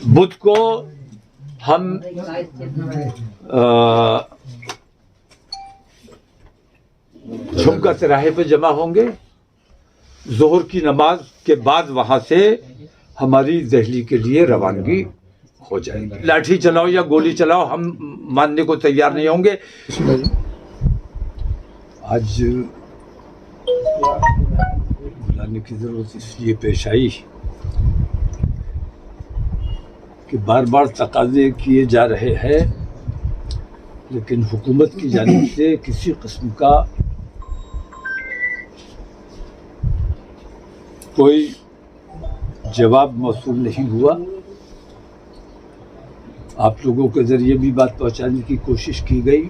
बुध को हम झुमका तिराहे पर जमा होंगे। जोहर की नमाज के बाद वहां से हमारी दिल्ली के लिए रवानगी हो जाएगी। लाठी चलाओ या गोली चलाओ, हम मानने को तैयार नहीं होंगे। आज बुलाने की जरूरत इसलिए पेश आई कि बार बार तकाजे किए जा रहे हैं, लेकिन हुकूमत की जानिब से किसी किस्म का कोई जवाब मौसूल नहीं हुआ। आप लोगों के जरिए भी बात पहुंचाने की कोशिश की गई,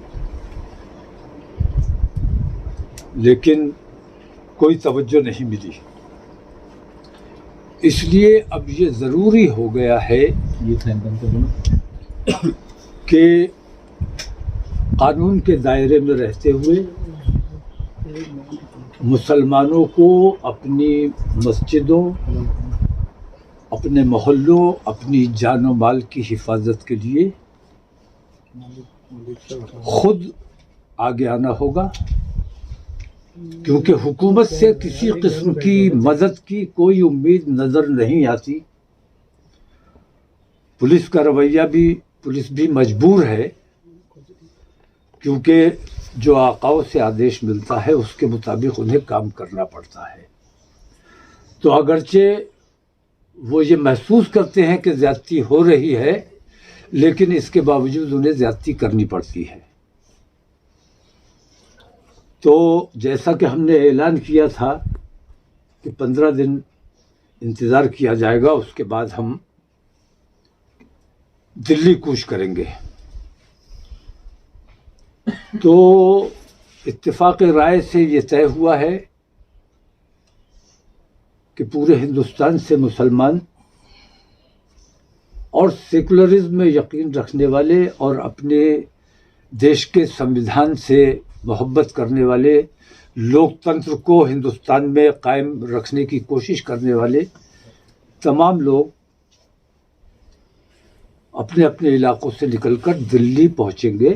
लेकिन कोई तवज्जो नहीं मिली। इसलिए अब ये ज़रूरी हो गया है कि कानून के दायरे में रहते हुए मुसलमानों को अपनी मस्जिदों, अपने मोहल्लों, अपनी जान और माल की हिफाजत के लिए खुद आगे आना होगा, क्योंकि हुकूमत से किसी किस्म की मदद की कोई उम्मीद नजर नहीं आती। पुलिस का रवैया भी, पुलिस भी मजबूर है, क्योंकि जो आकाओं से आदेश मिलता है उसके मुताबिक उन्हें काम करना पड़ता है। तो अगरचे वो ये महसूस करते हैं कि ज्यादती हो रही है, लेकिन इसके बावजूद उन्हें ज्यादती करनी पड़ती है। तो जैसा कि हमने ऐलान किया था कि 15 दिन इंतज़ार किया जाएगा, उसके बाद हम दिल्ली कूच करेंगे। तो इत्तेफाक राय से ये तय हुआ है कि पूरे हिंदुस्तान से मुसलमान और सेकुलरिज्म में यकीन रखने वाले और अपने देश के संविधान से मोहब्बत करने वाले, लोकतंत्र को हिंदुस्तान में कायम रखने की कोशिश करने वाले तमाम लोग अपने अपने इलाकों से निकलकर दिल्ली पहुंचेंगे।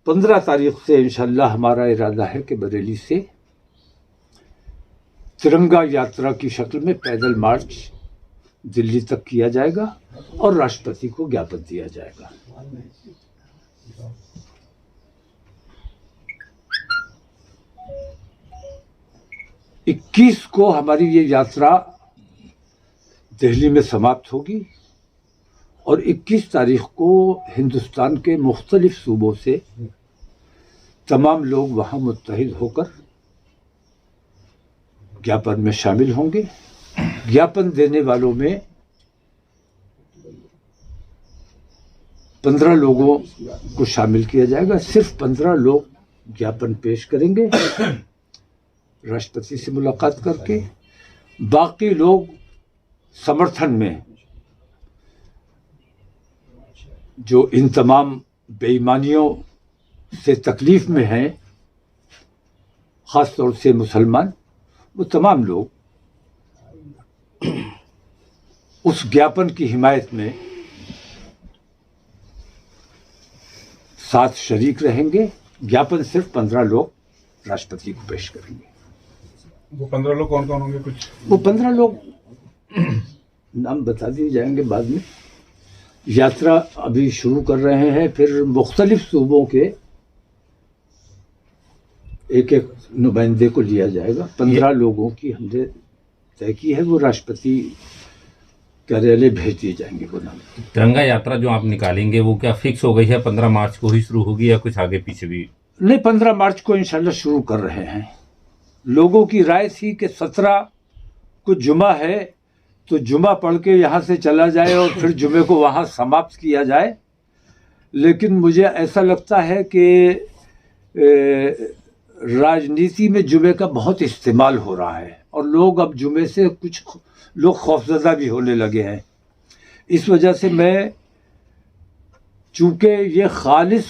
15 तारीख से इंशाअल्लाह हमारा इरादा है कि बरेली से तिरंगा यात्रा की शक्ल में पैदल मार्च दिल्ली तक किया जाएगा और राष्ट्रपति को ज्ञापन दिया जाएगा। इक्कीस को हमारी ये यात्रा दिल्ली में समाप्त होगी और 21 तारीख को हिंदुस्तान के मुख्तलिफ सूबों से तमाम लोग वहां मुत्तहिद होकर ज्ञापन में शामिल होंगे। ज्ञापन देने वालों में 15 लोगों को शामिल किया जाएगा। सिर्फ 15 लोग ज्ञापन पेश करेंगे राष्ट्रपति से मुलाकात करके। बाकी लोग समर्थन में, जो इन तमाम बेईमानियों से तकलीफ में हैं, ख़ास तौर से मुसलमान, वो तमाम लोग उस ज्ञापन की हिमायत में साथ शरीक रहेंगे। ज्ञापन सिर्फ 15 लोग राष्ट्रपति को पेश करेंगे। वो 15 लोग कौन कौन होंगे? कुछ वो 15 लोग नाम बता दिए जाएंगे बाद में। यात्रा अभी शुरू कर रहे हैं, फिर मुख्तलिफ सूबों के एक एक नुमाइंदे को लिया जाएगा। 15 लोगों की हमने तय की है, वो राष्ट्रपति कार्यालय भेज दिए जाएंगे। वो नाम तिरंगा यात्रा जो आप निकालेंगे वो क्या फिक्स हो गई है? 15 मार्च को ही शुरू होगी या कुछ आगे पीछे भी? नहीं, 15 मार्च को इंशाल्लाह शुरू कर रहे हैं। लोगों की राय थी कि 17 को जुमा है तो जुमा पढ़ के यहाँ से चला जाए और फिर जुमे को वहाँ समाप्त किया जाए, लेकिन मुझे ऐसा लगता है कि राजनीति में जुमे का बहुत इस्तेमाल हो रहा है और लोग अब जुमे से कुछ लोग खौफजदा भी होने लगे हैं। इस वजह से मैं, चूँकि ये खालिस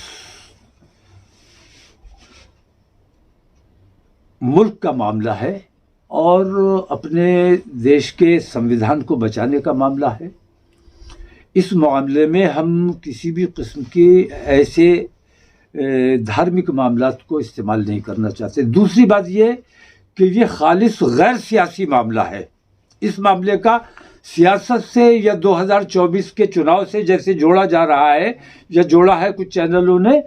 मुल्क का मामला है, और अपने देश के संविधान को बचाने का मामला है। इस मामले में हम किसी भी किस्म के ऐसे धार्मिक मामलात को इस्तेमाल नहीं करना चाहते। दूसरी बात ये कि ये खालिस गैर सियासी मामला है। इस मामले का सियासत से या 2024 के चुनाव से जैसे जोड़ा जा रहा है या जोड़ा है कुछ चैनलों ने,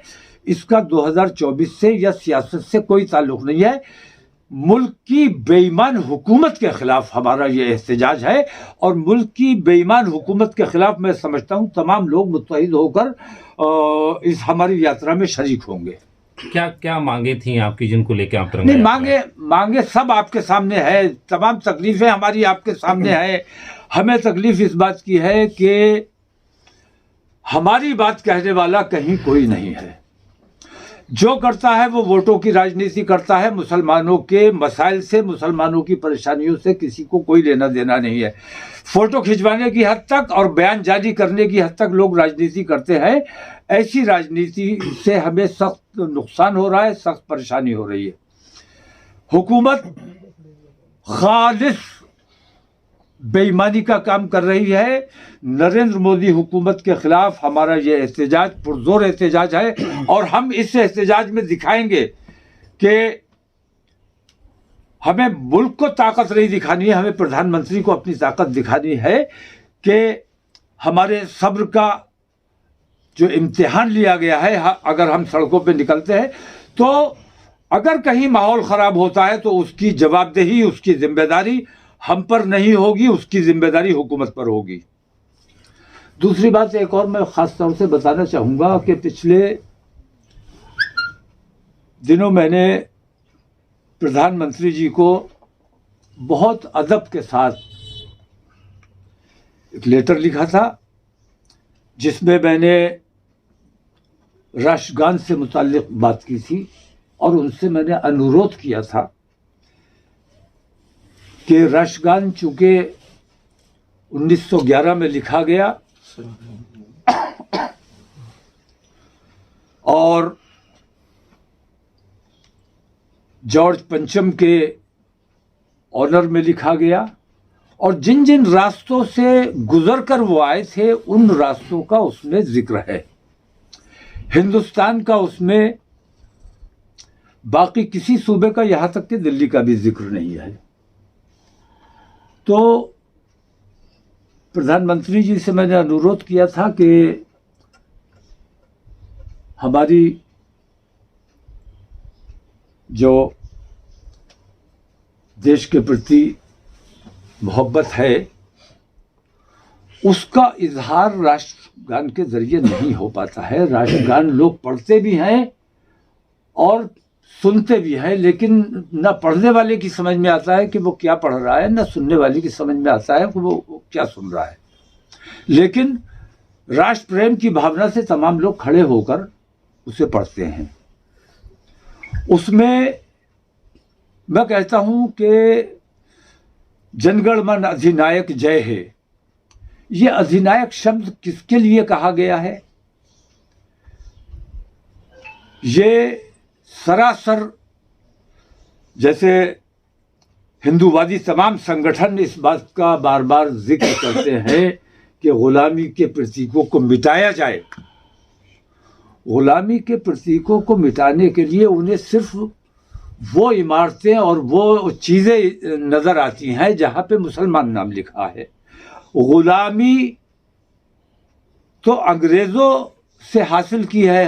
इसका 2024 से या सियासत से कोई ताल्लुक नहीं है। मुल्क की बेईमान हुकूमत के खिलाफ हमारा ये एहतजाज है और मुल्क की बेईमान हुकूमत के खिलाफ मैं समझता हूँ तमाम लोग मुत्तहिद होकर इस हमारी यात्रा में शरीक होंगे। क्या क्या मांगे थी आपकी जिनको लेके आप नहीं, मांगे सब आपके सामने है, तमाम तकलीफें हमारी आपके सामने है। हमें तकलीफ इस बात की है कि हमारी बात कहने वाला कहीं कोई नहीं है। जो करता है वो वोटों की राजनीति करता है। मुसलमानों के मसाइल से, मुसलमानों की परेशानियों से किसी को कोई लेना देना नहीं है। फोटो खिंचवाने की हद तक और बयान जारी करने की हद तक लोग राजनीति करते हैं। ऐसी राजनीति से हमें सख्त नुकसान हो रहा है, सख्त परेशानी हो रही है। हुकूमत खालिस बेईमानी का काम कर रही है। नरेंद्र मोदी हुकूमत के खिलाफ हमारा ये एहतजाज पुरजोर एहतजाज है और हम इस एहतजाज में दिखाएंगे कि हमें मुल्क को ताकत नहीं दिखानी है, हमें प्रधानमंत्री को अपनी ताकत दिखानी है कि हमारे सब्र का जो इम्तिहान लिया गया है, अगर हम सड़कों पे निकलते हैं तो अगर कहीं माहौल ख़राब होता है तो उसकी जवाबदेही, उसकी जिम्मेदारी हम पर नहीं होगी, उसकी जिम्मेदारी हुकूमत पर होगी। दूसरी बात एक और मैं ख़ास तौर से बताना चाहूँगा कि पिछले दिनों मैंने प्रधानमंत्री जी को बहुत अदब के साथ एक लेटर लिखा था जिसमें मैंने राष्ट्रगान से मुताल्लिक बात की थी और उनसे मैंने अनुरोध किया था कि राष्ट्रगान चूँकि 1911 में लिखा गया और जॉर्ज पंचम के ऑनर में लिखा गया और जिन जिन रास्तों से गुजरकर वो आए थे उन रास्तों का उसमें जिक्र है। हिंदुस्तान का उसमें बाकी किसी सूबे का, यहाँ तक कि दिल्ली का भी जिक्र नहीं है। तो प्रधानमंत्री जी से मैंने अनुरोध किया था कि हमारी जो देश के प्रति मोहब्बत है उसका इजहार राष्ट्रगान के जरिए नहीं हो पाता है। राष्ट्रगान लोग पढ़ते भी हैं और सुनते भी हैं, लेकिन न पढ़ने वाले की समझ में आता है कि वो क्या पढ़ रहा है, न सुनने वाले की समझ में आता है कि वो क्या सुन रहा है। लेकिन राष्ट्र प्रेम की भावना से तमाम लोग खड़े होकर उसे पढ़ते हैं। उसमें मैं कहता हूं कि जनगण मन अधिनायक जय है। ये अधिनायक शब्द किसके लिए कहा गया है? ये सरासर, जैसे हिंदूवादी तमाम संगठन इस बात का बार बार जिक्र करते हैं कि गुलामी के प्रतीकों को मिटाया जाए। गुलामी के प्रतीकों को मिटाने के लिए उन्हें सिर्फ वो इमारतें और वो चीज़ें नज़र आती हैं जहाँ पे मुसलमान नाम लिखा है। गुलामी तो अंग्रेज़ों से हासिल की है,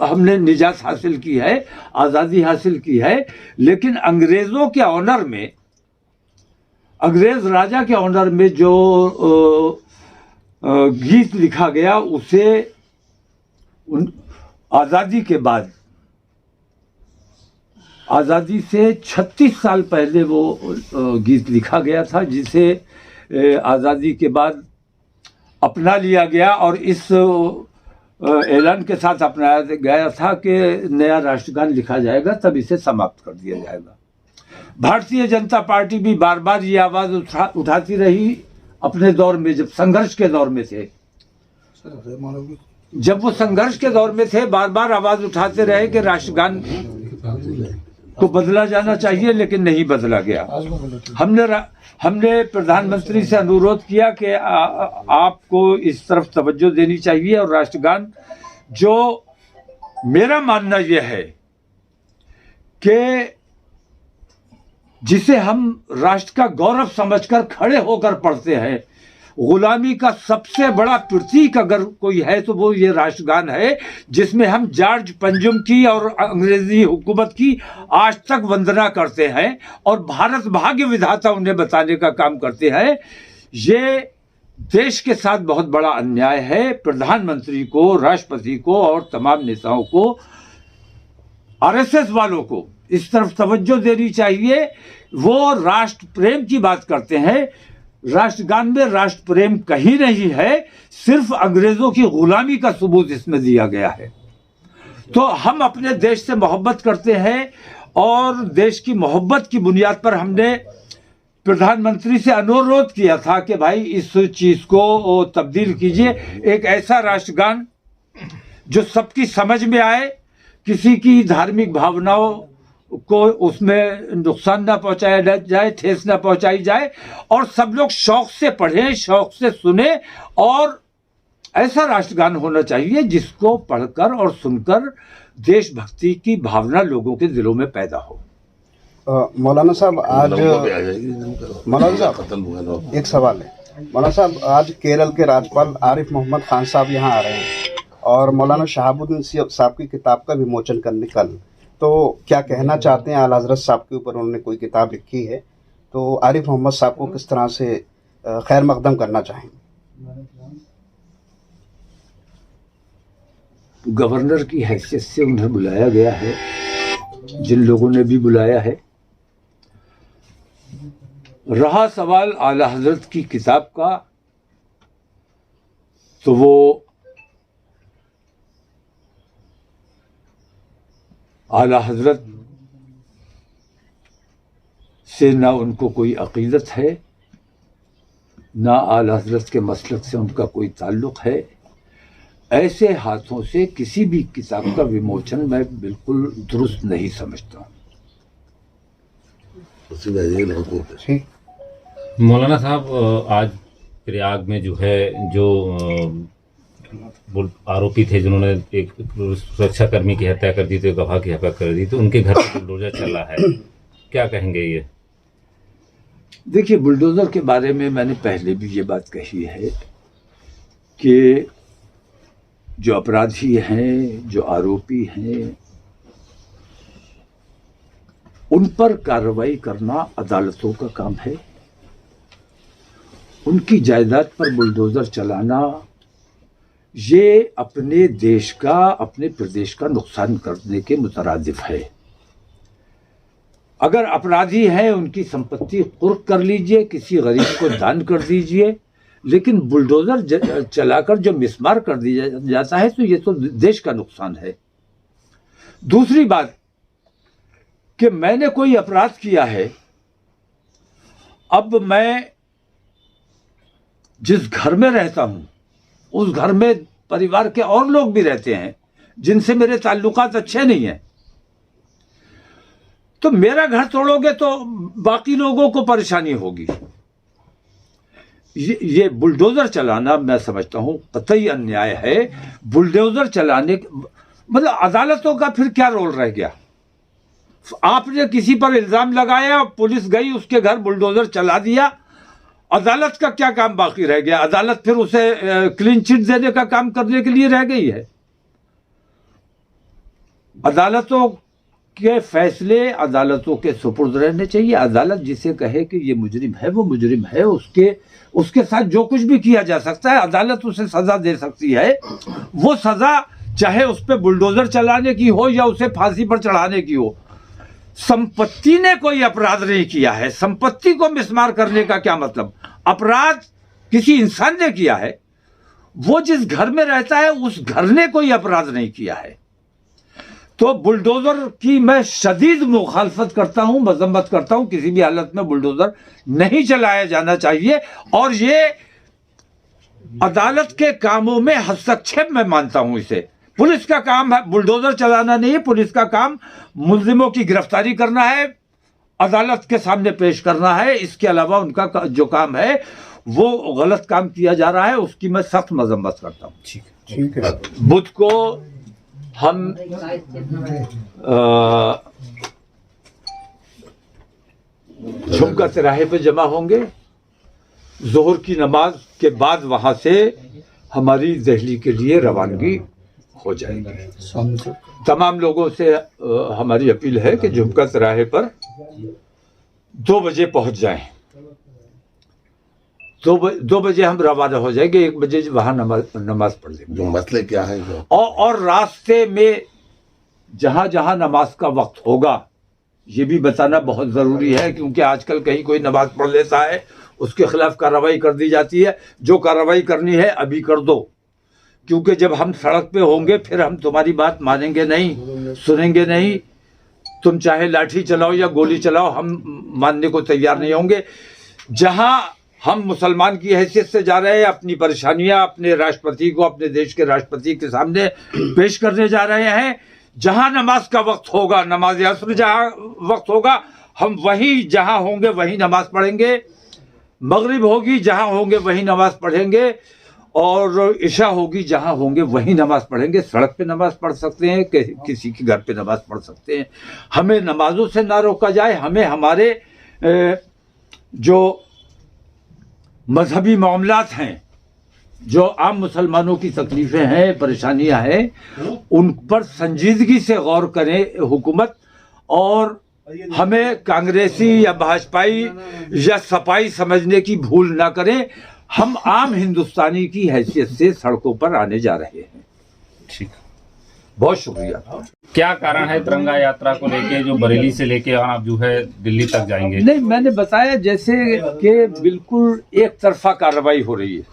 हमने निजात हासिल की है, आज़ादी हासिल की है, लेकिन अंग्रेज़ों के ऑनर में, अंग्रेज़ राजा के ऑनर में जो गीत लिखा गया उसे आज़ादी के बाद, आज़ादी से 36 साल पहले वो गीत लिखा गया था जिसे आज़ादी के बाद अपना लिया गया और इस ऐलान के साथ अपनाया गया था कि नया राष्ट्रगान लिखा जाएगा, तब इसे समाप्त कर दिया जाएगा। भारतीय जनता पार्टी भी बार बार ये आवाज़ उठाती रही अपने दौर में, जब संघर्ष के दौर में थे, जब वो संघर्ष के दौर में थे, बार बार आवाज़ उठाते रहे कि राष्ट्रगान को बदला जाना चाहिए, लेकिन नहीं बदला गया। हमने प्रधानमंत्री से अनुरोध किया कि आपको इस तरफ तवज्जो देनी चाहिए, और राष्ट्रगान, जो मेरा मानना यह है कि जिसे हम राष्ट्र का गौरव समझकर खड़े होकर पढ़ते हैं, गुलामी का सबसे बड़ा प्रतीक अगर कोई है तो वो ये राष्ट्रगान है, जिसमें हम जॉर्ज पंजुम की और अंग्रेजी हुकूमत की आज तक वंदना करते हैं और भारत भाग्य विधाता उन्हें बताने का काम करते हैं। ये देश के साथ बहुत बड़ा अन्याय है। प्रधानमंत्री को, राष्ट्रपति को और तमाम नेताओं को, आरएसएस वालों को इस तरफ तवज्जो देनी चाहिए। वो राष्ट्र प्रेम की बात करते हैं, राष्ट्रगान में राष्ट्र प्रेम कहीं नहीं है, सिर्फ अंग्रेजों की गुलामी का सबूत इसमें दिया गया है। तो हम अपने देश से मोहब्बत करते हैं, और देश की मोहब्बत की बुनियाद पर हमने प्रधानमंत्री से अनुरोध किया था कि भाई इस चीज को तब्दील कीजिए, एक ऐसा राष्ट्रगान जो सबकी समझ में आए, किसी की धार्मिक भावनाओं को उसमें नुकसान ना पहुंचाया जाए, ठेस ना पहुंचाई जाए, और सब लोग शौक से पढ़ें, शौक से सुने, और ऐसा राष्ट्रगान होना चाहिए जिसको पढ़कर और सुनकर देशभक्ति की भावना लोगों के दिलों में पैदा हो। मौलाना साहब, एक सवाल है। मौलाना साहब, आज केरल के राज्यपाल आरिफ मोहम्मद खान साहब यहाँ आ रहे हैं, और मौलाना शहाबुद्दीन साहब की किताब का विमोचन करने कल, तो क्या कहना चाहते हैं? आला हज़रत साहब के ऊपर उन्होंने कोई किताब लिखी है, तो आरिफ मोहम्मद साहब को किस तरह से खैर मकदम करना चाहेंगे? गवर्नर की हैसियत से उन्हें बुलाया गया है, जिन लोगों ने भी बुलाया है। रहा सवाल आला हजरत की किताब का, तो वो आला हजरत से ना उनको कोई अकीदत है, ना आला हजरत के मसलक से उनका कोई ताल्लुक है। ऐसे हाथों से किसी भी किताब का विमोचन मैं बिल्कुल दुरुस्त नहीं समझता। मौलाना साहब, आज प्रयाग में जो है, जो आरोपी थे जिन्होंने एक सुरक्षाकर्मी की हत्या कर दी, तो गवाह की हत्या कर दी, तो उनके घर पर बुलडोजर चला है, क्या कहेंगे ये? देखिए, बुलडोजर के बारे में मैंने पहले भी ये बात कही है कि जो अपराधी हैं, जो आरोपी हैं, उन पर कार्रवाई करना अदालतों का काम है। उनकी जायदाद पर बुलडोजर चलाना ये अपने देश का, अपने प्रदेश का नुकसान करने के मुतरादिफ है। अगर अपराधी हैं, उनकी संपत्ति कुर्क कर लीजिए, किसी गरीब को दान कर दीजिए, लेकिन बुलडोजर चलाकर जो मिसमार कर दिया जाता है, तो ये तो देश का नुकसान है। दूसरी बात कि मैंने कोई अपराध किया है, अब मैं जिस घर में रहता हूं, उस घर में परिवार के और लोग भी रहते हैं जिनसे मेरे ताल्लुकात अच्छे नहीं हैं, तो मेरा घर तोड़ोगे तो बाकी लोगों को परेशानी होगी। ये बुलडोजर चलाना मैं समझता हूं कतई अन्याय है। बुलडोजर चलाने मतलब अदालतों का फिर क्या रोल रह गया? आपने किसी पर इल्जाम लगाया, पुलिस गई, उसके घर बुलडोजर चला दिया, अदालत का क्या काम बाकी रह गया? अदालत फिर उसे क्लीन चिट देने का काम करने के लिए रह गई है। अदालतों के फैसले अदालतों के सुपुर्द रहने चाहिए। अदालत जिसे कहे कि ये मुजरिम है, वो मुजरिम है, उसके साथ जो कुछ भी किया जा सकता है, अदालत उसे सजा दे सकती है। वो सजा चाहे उस पर बुलडोजर चलाने की हो या उसे फांसी पर चढ़ाने की हो। संपत्ति ने कोई अपराध नहीं किया है, संपत्ति को मिसमार करने का क्या मतलब? अपराध किसी इंसान ने किया है, वो जिस घर में रहता है उस घर ने कोई अपराध नहीं किया है। तो बुलडोजर की मैं शदीद मुखालफत करता हूं, मजम्मत करता हूं। किसी भी हालत में बुलडोजर नहीं चलाया जाना चाहिए, और ये अदालत के कामों में हस्तक्षेप मैं मानता हूं इसे। पुलिस का काम है बुलडोजर चलाना नहीं है, पुलिस का काम मुल्जिमों की गिरफ्तारी करना है, अदालत के सामने पेश करना है। इसके अलावा उनका जो काम है वो गलत काम किया जा रहा है, उसकी मैं सख्त मजम्मत करता हूँ। ठीक है। बुध को हम झुमका तिराहे पे जमा होंगे। जोहर की नमाज के बाद वहां से हमारी दिल्ली के लिए रवानगी हो जाएगी। तमाम लोगों से हमारी अपील है कि झुमका तिराहे पर 2 बजे पहुंच जाएं। 2 बजे हम रवाना हो जाएंगे, 1 बजे वहां नमाज पढ़ लेंगे। जो मसले क्या है जो और रास्ते में जहां जहां नमाज का वक्त होगा ये भी बताना बहुत जरूरी है, क्योंकि आजकल कहीं कोई नमाज पढ़ लेता है उसके खिलाफ कार्रवाई कर दी जाती है। जो कार्रवाई करनी है अभी कर दो, क्योंकि जब हम सड़क पे होंगे फिर हम तुम्हारी बात मानेंगे नहीं, सुनेंगे नहीं। तुम चाहे लाठी चलाओ या गोली चलाओ, हम मानने को तैयार नहीं होंगे। जहां हम मुसलमान की हैसियत से जा रहे हैं, अपनी परेशानियां अपने राष्ट्रपति को, अपने देश के राष्ट्रपति के सामने पेश करने जा रहे हैं, जहां नमाज का वक्त होगा, नमाज असर जहां वक्त होगा, हम वहीं जहां होंगे वहीं नमाज पढ़ेंगे। मगरिब होगी जहां होंगे वहीं नमाज पढ़ेंगे, और इशा होगी जहां होंगे वहीं नमाज पढ़ेंगे। सड़क पे नमाज पढ़ सकते हैं, किसी के घर पे नमाज पढ़ सकते हैं। हमें नमाजों से ना रोका जाए, हमें हमारे जो मजहबी मामलात हैं, जो आम मुसलमानों की तकलीफें हैं, परेशानियां हैं, उन पर संजीदगी से गौर करें हुकूमत। और हमें कांग्रेसी या भाजपाई या सपाई समझने की भूल ना करें। हम आम हिंदुस्तानी की हैसियत से सड़कों पर आने जा रहे हैं। ठीक, बहुत शुक्रिया। क्या कारण है तिरंगा यात्रा को लेके जो बरेली से लेके आप जो है दिल्ली तक जाएंगे? नहीं, मैंने बताया जैसे कि बिल्कुल एक तरफा कार्रवाई हो रही है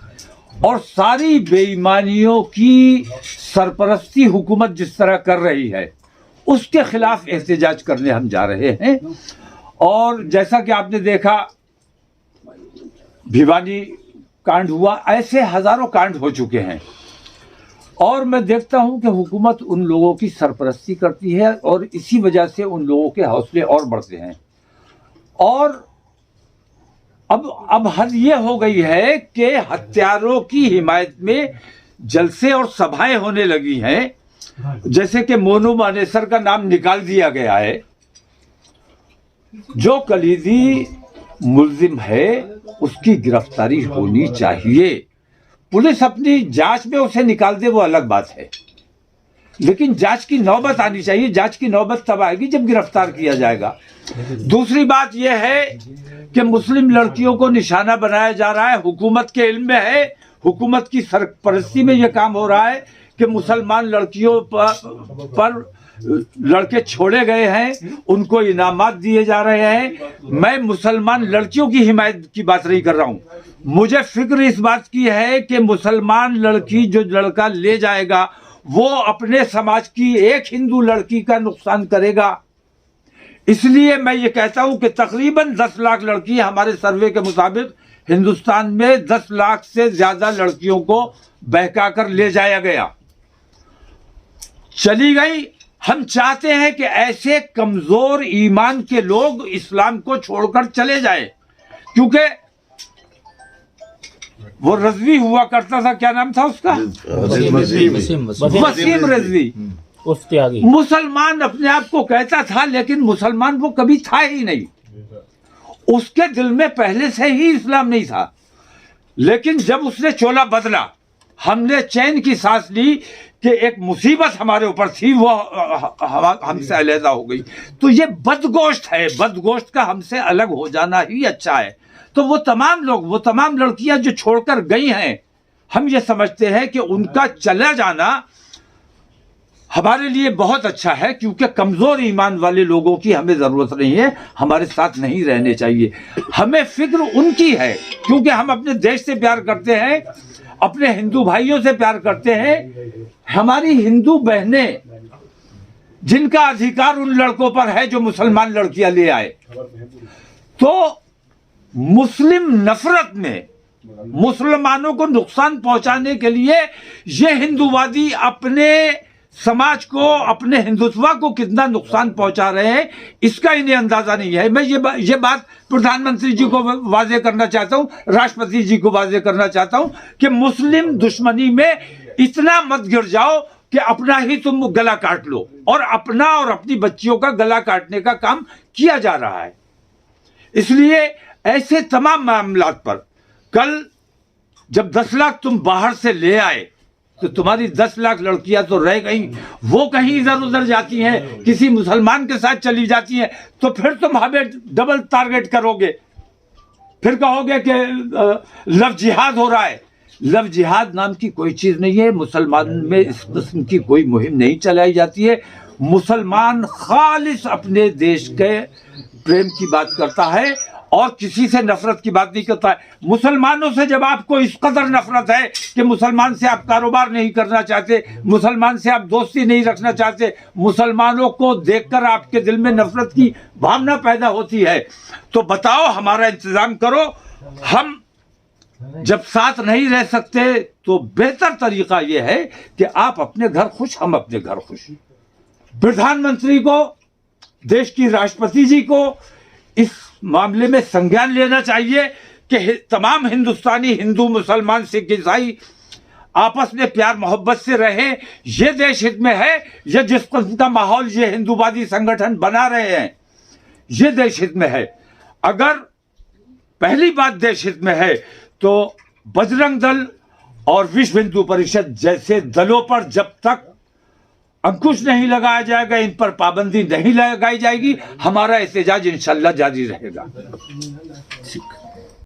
और सारी बेईमानियों की सरपरस्ती हुकूमत जिस तरह कर रही है उसके खिलाफ एहतजाज करने हम जा रहे हैं। और जैसा कि आपने देखा भिवानी कांड हुआ, ऐसे हजारों कांड हो चुके हैं। और मैं देखता हूं कि हुकूमत उन लोगों की सरपरस्ती करती है और इसी वजह से उन लोगों के हौसले और बढ़ते हैं। और अब हद ये हो गई है कि हत्यारों की हिमायत में जलसे और सभाएं होने लगी हैं। जैसे कि मोनू मानेसर का नाम निकाल दिया गया है, जो कलीदी मुल्जिम है उसकी गिरफ्तारी होनी चाहिए। पुलिस अपनी जांच में उसे निकाल दे वो अलग बात है, लेकिन जांच की नौबत आनी चाहिए। जांच की नौबत तब आएगी जब गिरफ्तार किया जाएगा। दूसरी बात यह है कि मुस्लिम लड़कियों को निशाना बनाया जा रहा है। हुकूमत के इल्म में है, हुकूमत की सरपरस्ती में यह काम हो रहा है कि मुसलमान लड़कियों पर लड़के छोड़े गए हैं, उनको इनामात दिए जा रहे हैं। मैं मुसलमान लड़कियों की हिमायत की बात नहीं कर रहा हूं। मुझे फिक्र इस बात की है कि मुसलमान लड़की जो लड़का ले जाएगा वो अपने समाज की एक हिंदू लड़की का नुकसान करेगा। इसलिए मैं ये कहता हूं कि तकरीबन 10 लाख लड़की, हमारे सर्वे के मुताबिक हिंदुस्तान में 10 लाख से ज्यादा लड़कियों को बहकाकर ले जाया गया, चली गई। हम चाहते हैं कि ऐसे कमजोर ईमान के लोग इस्लाम को छोड़कर चले जाएं, क्योंकि वो रजवी हुआ करता था, क्या नाम था उसका, वसीम रजवी। मुसलमान अपने आप को कहता था, लेकिन मुसलमान वो कभी था ही नहीं। उसके दिल में पहले से ही इस्लाम नहीं था। लेकिन जब उसने चोला बदला, हमने चैन की सांस ली कि एक मुसीबत हमारे ऊपर थी, वो हमसे अलहदा हो गई। तो ये बदगोश्त है, बदगोश्त का हमसे अलग हो जाना ही अच्छा है। तो वो तमाम लोग, वो तमाम लड़कियां जो छोड़कर गई हैं, हम ये समझते हैं कि उनका चला जाना हमारे लिए बहुत अच्छा है, क्योंकि कमजोर ईमान वाले लोगों की हमें जरूरत नहीं है, हमारे साथ नहीं रहने चाहिए। हमें फिक्र उनकी है, क्योंकि हम अपने देश से प्यार करते हैं, अपने हिंदू भाइयों से प्यार करते हैं। हमारी हिंदू बहनें, जिनका अधिकार उन लड़कों पर है जो मुसलमान लड़कियां ले आए, तो मुस्लिम नफरत में मुसलमानों को नुकसान पहुंचाने के लिए ये हिंदूवादी अपने समाज को, अपने हिंदुत्व को कितना नुकसान पहुंचा रहे हैं, इसका इन्हें अंदाजा नहीं है। मैं ये बात प्रधानमंत्री जी को वाजे करना चाहता हूं, राष्ट्रपति जी को वाजे करना चाहता हूं कि मुस्लिम दुश्मनी में इतना मत गिर जाओ कि अपना ही तुम गला काट लो, और अपना और अपनी बच्चियों का गला काटने का काम किया जा रहा है। इसलिए ऐसे तमाम मामलात पर कल जब 10 लाख तुम बाहर से ले आए तो तुम्हारी 10 लाख लड़कियां तो रह गई, वो कहीं इधर उधर जाती हैं, किसी मुसलमान के साथ चली जाती हैं, तो फिर तुम हमें डबल टारगेट करोगे, फिर कहोगे कि लव जिहाद हो रहा है। लव जिहाद नाम की कोई चीज नहीं है। मुसलमान में इस किस्म की कोई मुहिम नहीं चलाई जाती है। मुसलमान खालिस अपने देश के प्रेम की बात करता है और किसी से नफरत की बात नहीं करता है। मुसलमानों से जब आपको इस कदर नफरत है कि मुसलमान से आप कारोबार नहीं करना चाहते, मुसलमान से आप दोस्ती नहीं रखना चाहते, मुसलमानों को देखकर आपके दिल में नफरत की भावना पैदा होती है, तो बताओ हमारा इंतजाम करो। हम जब साथ नहीं रह सकते तो बेहतर तरीका यह है कि आप अपने घर खुश, हम अपने घर खुश। प्रधानमंत्री को, देश की राष्ट्रपति जी को इस मामले में संज्ञान लेना चाहिए कि तमाम हिंदुस्तानी, हिंदू, मुसलमान, सिख, ईसाई आपस में प्यार मोहब्बत से रहे। ये देश हित में है। ये जिस किस्म का माहौल ये हिंदूवादी संगठन बना रहे हैं, ये देश हित में है। अगर पहली बात देश हित में है तो बजरंग दल और विश्व हिंदू परिषद जैसे दलों पर जब तक अंकुश नहीं लगाया जाएगा, इन पर पाबंदी नहीं लगाई जाएगी, हमारा एहतजाज इंशाल्लाह जारी रहेगा।